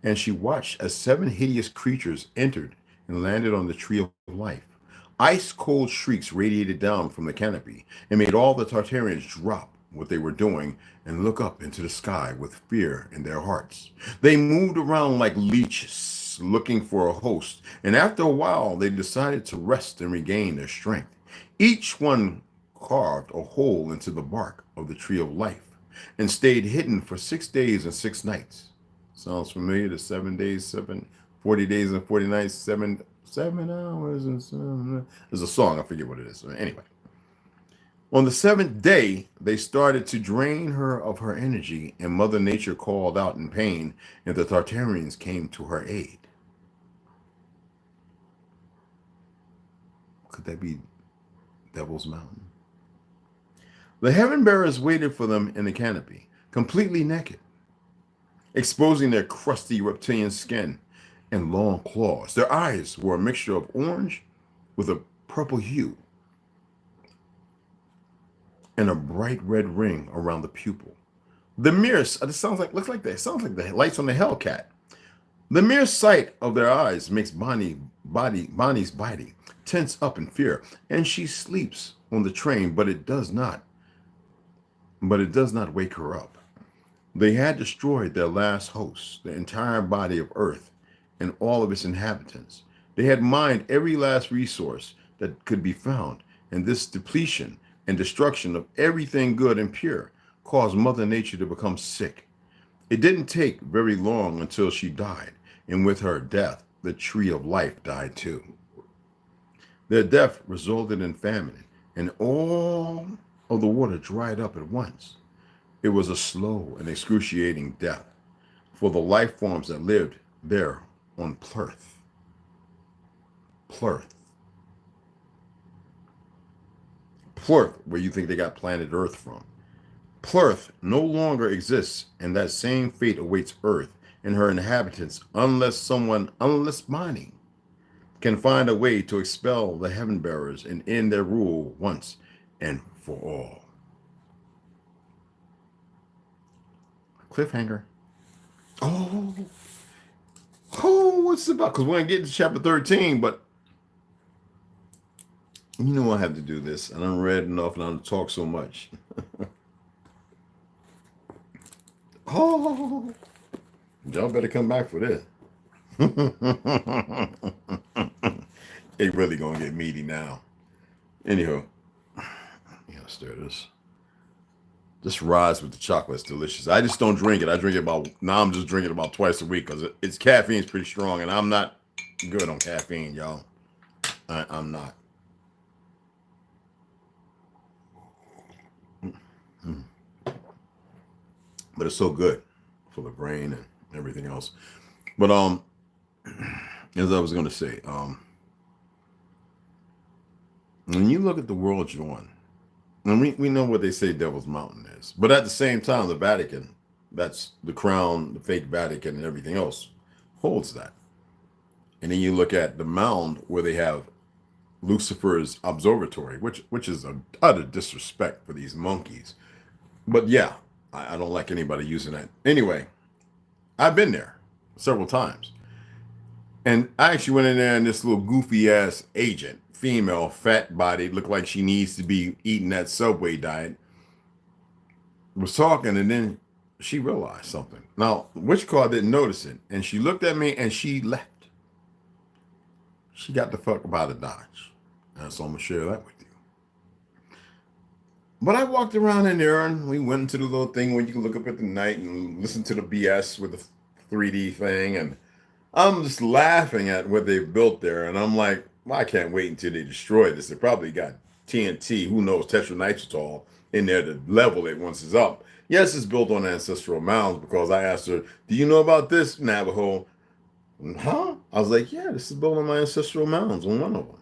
D: and she watched as 7 hideous creatures entered and landed on the tree of life. Ice-cold shrieks radiated down from the canopy and made all the Tartarians drop what they were doing and look up into the sky with fear in their hearts. They moved around like leeches, looking for a host, and after a while, they decided to rest and regain their strength. Each one carved a hole into the bark of the tree of life and stayed hidden for 6 days and 6 nights. Sounds familiar to 7 days, 40 days and 40 nights, 7 hours and 7. There's a song, I forget what it is. Anyway, on the 7th day, they started to drain her of her energy, and Mother Nature called out in pain, and the Tartarians came to her aid. Could that be Devil's Mountain? The heaven bearers waited for them in the canopy, completely naked, exposing their crusty reptilian skin and long claws. Their eyes were a mixture of orange with a purple hue and a bright red ring around the pupil. The mere it sounds like the lights on the Hellcat. The mere sight of their eyes makes Bonnie's body tense up in fear, and she sleeps on the train, but it does not wake her up. They had destroyed their last host, the entire body of Earth and all of its inhabitants. They had mined every last resource that could be found, and this depletion and destruction of everything good and pure caused Mother Nature to become sick. It didn't take very long until she died, and with her death, the tree of life died too. Their death resulted in famine, and all of the water dried up at once. It was a slow and excruciating death for the life forms that lived there on Plurth. Plurth, where you think they got planet Earth from. Plurth no longer exists, and that same fate awaits Earth and her inhabitants unless Bonnie can find a way to expel the heaven bearers and end their rule once and for all. Cliffhanger. Oh, what's it about? Because we're going to get to chapter 13, but you know I have to do this. And I'm read enough and I don't talk so much. Oh, y'all better come back for this. They really going to get meaty now. Anyhow, stir this. This rise with the chocolate is delicious. I just don't drink it. I'm just drinking about twice a week because its caffeine is pretty strong, and I'm not good on caffeine, y'all. I'm not. But it's so good for the brain and everything else. But as I was going to say, when you look at the world you're on, and we know what they say Devil's Mountain is, but at the same time, the Vatican, that's the crown, the fake Vatican and everything else, holds that. And then you look at the mound where they have Lucifer's observatory, which is an utter disrespect for these monkeys. But yeah, I don't like anybody using that. Anyway, I've been there several times. And I actually went in there, and this little goofy ass agent, female, fat body, looked like she needs to be eating that Subway diet, was talking, and then she realized something. Now, Witch Car didn't notice it, and she looked at me and she left. She got the fuck up out of Dodge. And so I'm gonna share that with you. But I walked around in there, and we went into the little thing where you can look up at the night and listen to the BS with the 3D thing, and I'm just laughing at what they built there, and I'm like, well, I can't wait until they destroy this. They probably got TNT, who knows, tetranitritol in there to level it once it's up. Yes, it's built on ancestral mounds, because I asked her, do you know about this, Navajo? Huh? I was like, yeah, this is built on my ancestral mounds on one of them.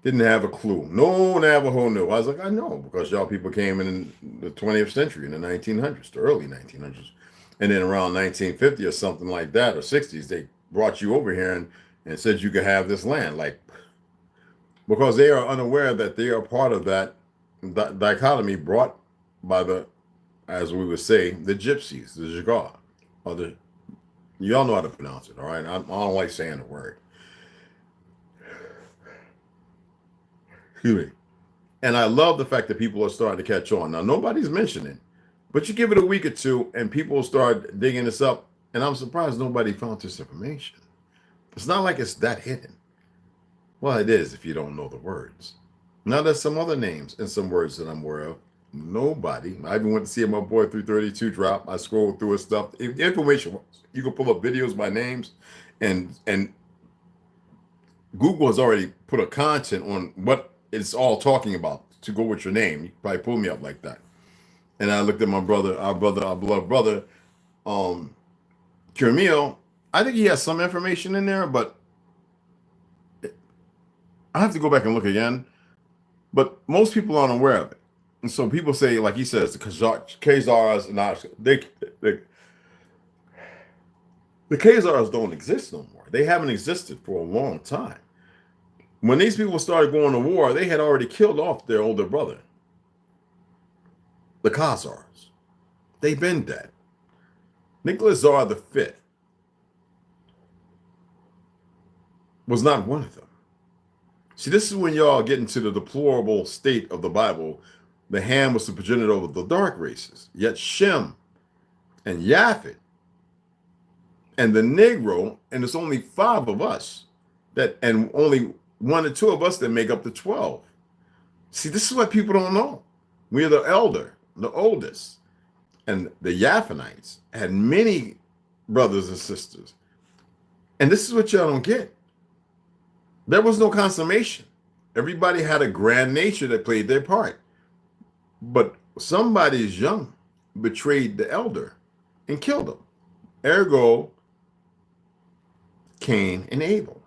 D: Didn't have a clue. No Navajo knew. I was like, I know, because y'all people came in the 20th century, in the 1900s, the early 1900s. And then around 1950 or something like that, or 60s, they brought you over here and said you could have this land. Like, because they are unaware that they are part of that dichotomy brought by the as we would say, the gypsies, the Jagar, or the, y'all know how to pronounce it, all right? I don't like saying the word. Excuse me. And I love the fact that people are starting to catch on. Now, nobody's mentioning, but you give it a week or two and people will start digging this up. And I'm surprised nobody found this information. It's not like it's that hidden. Well, it is if you don't know the words. Now, there's some other names and some words that I'm aware of. Nobody. I even went to see my boy 332 drop. I scrolled through his stuff. Information. You can pull up videos by names, and Google has already put a content on what it's all talking about to go with your name. You probably pull me up like that. And I looked at my brother, our beloved brother, Kirmil. I think he has some information in there, but I have to go back and look again. But most people aren't aware of it. And so people say, like he says, the Khazars, the Khazars don't exist no more. They haven't existed for a long time. When these people started going to war, they had already killed off their older brother, the Khazars. They've been dead. Nicholas Tsar V was not one of them. See, this is when y'all get into the deplorable state of the Bible. The Ham was the progenitor of the dark races, yet Shem and Japhet and the Negro, and there's only 5 of us that, and only 1 or 2 of us that make up the 12. See, this is what people don't know. We're the elder, the oldest. And the Japhetites had many brothers and sisters. And this is what y'all don't get. There was no consummation. Everybody had a grand nature that played their part. But somebody's young betrayed the elder and killed him. Ergo, Cain and Abel.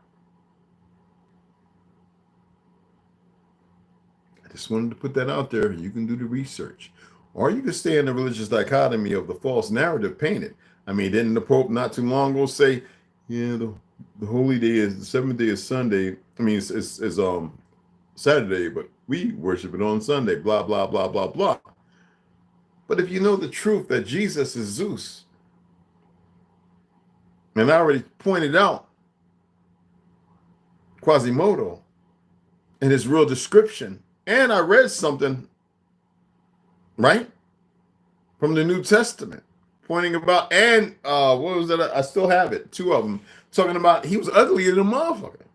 D: I just wanted to put that out there. You can do the research. Or you can stay in the religious dichotomy of the false narrative painted. I mean, didn't the Pope not too long ago say, yeah, the holy day is, the 7th day is Sunday. I mean, it's Saturday, but we worship it on Sunday, blah, blah, blah, blah, blah. But if you know the truth that Jesus is Zeus, and I already pointed out Quasimodo in his real description, and I read something, right, from the New Testament, pointing about, and what was that? I still have it, 2 of them, talking about he was uglier than a motherfucker.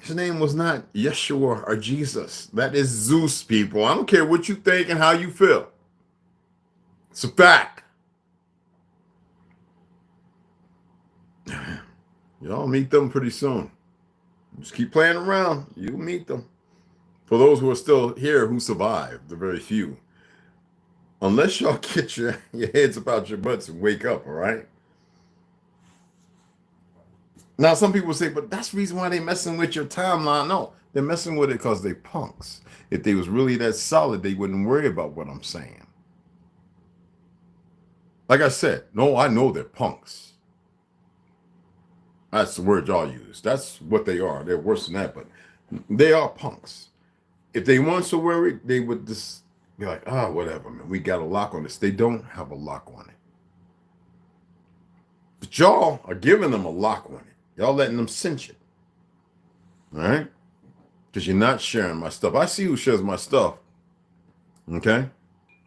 D: His name was not Yeshua or Jesus. That is Zeus, people. I don't care what you think and how you feel. It's a fact. Y'all meet them pretty soon. Just keep playing around. You'll meet them. For those who are still here who survived, the very few. Unless y'all get your heads about your butts and wake up, all right? Now, some people say, but that's the reason why they messing with your timeline. No, they're messing with it because they punks. If they was really that solid, they wouldn't worry about what I'm saying. Like I said, no, I know they're punks. That's the word y'all use. That's what they are. They're worse than that, but they are punks. If they weren't so worried, they would just be like, whatever, man. We got a lock on this. They don't have a lock on it. But y'all are giving them a lock on it. Y'all letting them cinch it. All right? Because you're not sharing my stuff. I see who shares my stuff. Okay?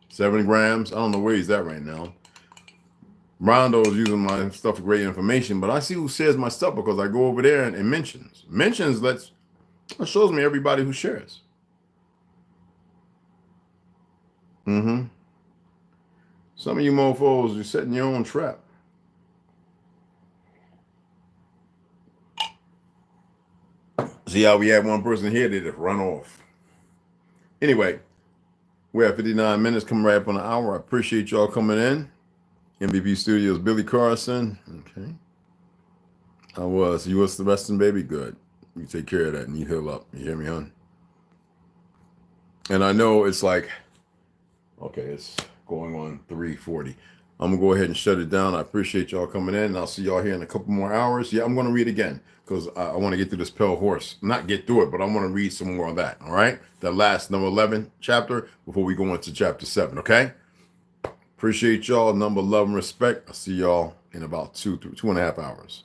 D: 70 grams. I don't know where he's at right now. Rondo is using my stuff for great information, but I see who shares my stuff because I go over there and mentions. Mentions shows me everybody who shares. Some of you mofos, you're setting your own trap. See how we had one person here, they just run off. Anyway, we're at 59 minutes, coming right up on an hour. I appreciate y'all coming in. MVP Studios, Billy Carson. Okay. I was. You was the resting, baby? Good. You take care of that and you heal up. You hear me, hon? And I know it's like, okay, it's going on 3:40. I'm gonna go ahead and shut it down. I appreciate y'all coming in, and I'll see y'all here in a couple more hours. Yeah, I'm gonna read again because I want to get through this Pale Horse. Not get through it, but I want to read some more of that. All right, the last number 11 chapter before we go into chapter 7. Okay. Appreciate y'all. Number, love, and respect. I'll see y'all in about 2.5 hours.